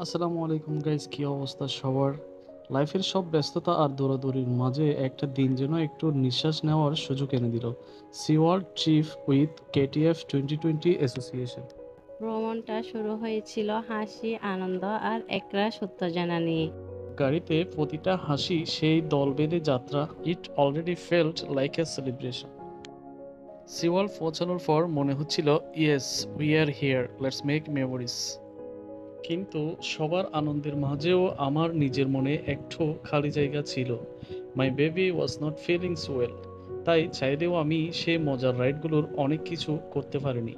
আসসালামু আলাইকুম গাইস, কি অবস্থা সবার? লাইফের সব ব্যস্ততা আর দৌড়াদৌড়ির মাঝে একটা দিন যেন একটু নিঃশ্বাস নেওয়ার সুযোগ এনে দিল। Sea World trip with KTF 2020 association. ভ্রমণটা শুরু হয়েছিল হাসি, আনন্দ আর একরাশ উত্তেজনা নিয়ে। গাড়িতে প্রতিটা হাসি সেই দল বেঁধে যাত্রা। It already felt like a celebration. Sea World পৌঁছানোর পর মনে হচ্ছিল, yes, we are here, let's make memories. কিন্তু সবার আনন্দের মাঝেও আমার নিজের মনে একটু খালি জায়গা ছিল। My baby was not feelings well. তাই চাইলেও আমি সেই মজার রাইডগুলোর অনেক কিছু করতে পারিনি।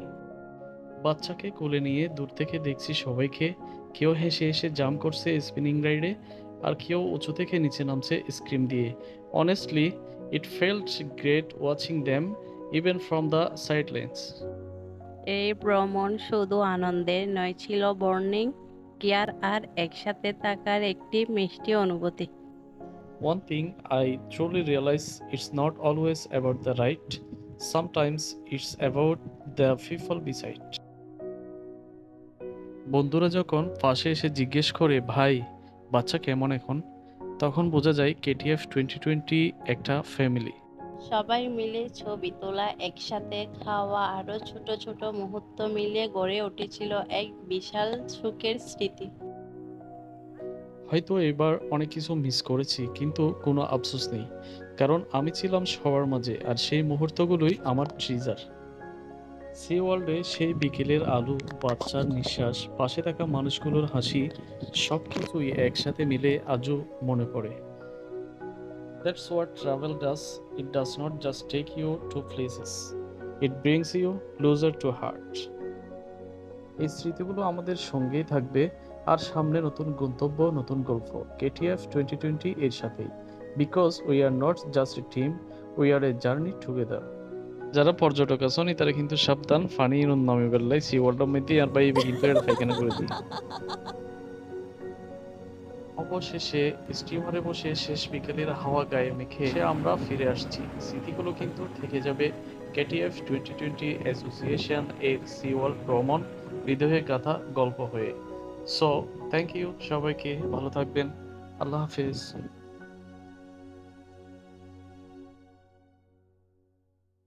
বাচ্চাকে কোলে নিয়ে দূর থেকে দেখছি সবাইকে। কেউ হেসে হেসে জাম্প করছে স্পিনিং রাইডে, আর কেউ উঁচু থেকে নিচে নামছে স্ক্রিম দিয়ে। Honestly, it felt great watching them even from the sidelines. এই ভ্রমণ শুধু আনন্দের নয়, ছিল বর্নিং কেয়ার আর একসাথে থাকার একটি মিষ্টি অনুভূতি। One thing I truly realize, it's not always about the ride. Sometimes it's about the people beside. বন্ধুরা যখন পাশে এসে জিজ্ঞেস করে, ভাই বাচ্চা কেমন এখন, তখন বোঝা যায় কেটিএফ 2020 একটা ফ্যামিলি। সবাই মিলে ছবি তোলা, একসাথে খাওয়া আরো ছোট ছোট মুহূর্ত মিলিয়ে গড়ে উঠেছিল এক বিশাল সুখের স্মৃতি। হয়তো এবার অনেক কিছু মিস করেছি, কিন্তু কোনো আফসোস নেই, কারণ আমি ছিলাম সবার মাঝে, আর সেই মুহূর্তগুলোই আমার ট্রিজার। সি ওয়ার্ল্ডে সেই বিকেলের আলো, বাচ্চার নিঃশ্বাস, পাশে থাকা মানুষগুলোর হাসি, সব কিছুই একসাথে মিলে আজও মনে পড়ে। That's what travel does. It does not just take you to places. It brings you closer to heart. এই স্মৃতিগুলো আমাদের সঙ্গেই থাকবে, আর সামনে নতুন গন্তব্য, নতুন গল্প কেটিএফ 2020 এর সাথেই। Because we are not just a team, we are a journey together. যারা পর্যটক আছেন তারা কিন্তু সাবধান, ফানি নামে বেল্লাই সি ওয়ার্ল্ড মেতে আর বাই কিন্তু এটা ফাইখানা করে দিই। অবশেষে স্টিমারে বসে শেষ বিকেলের হাওয়া গায়ে মেখে আমরা ফিরে আসছি। স্মৃতিগুলো কিন্তু থেকে যাবে কেটিএফ 2020 অ্যাসোসিয়েশন এর সি ওয়ার্ল্ড ভ্রমণ হৃদয়ে গাথা গল্প হয়ে। সো থ্যাংক ইউ সবাইকে, ভালো থাকবেন, আল্লাহ হাফিজ।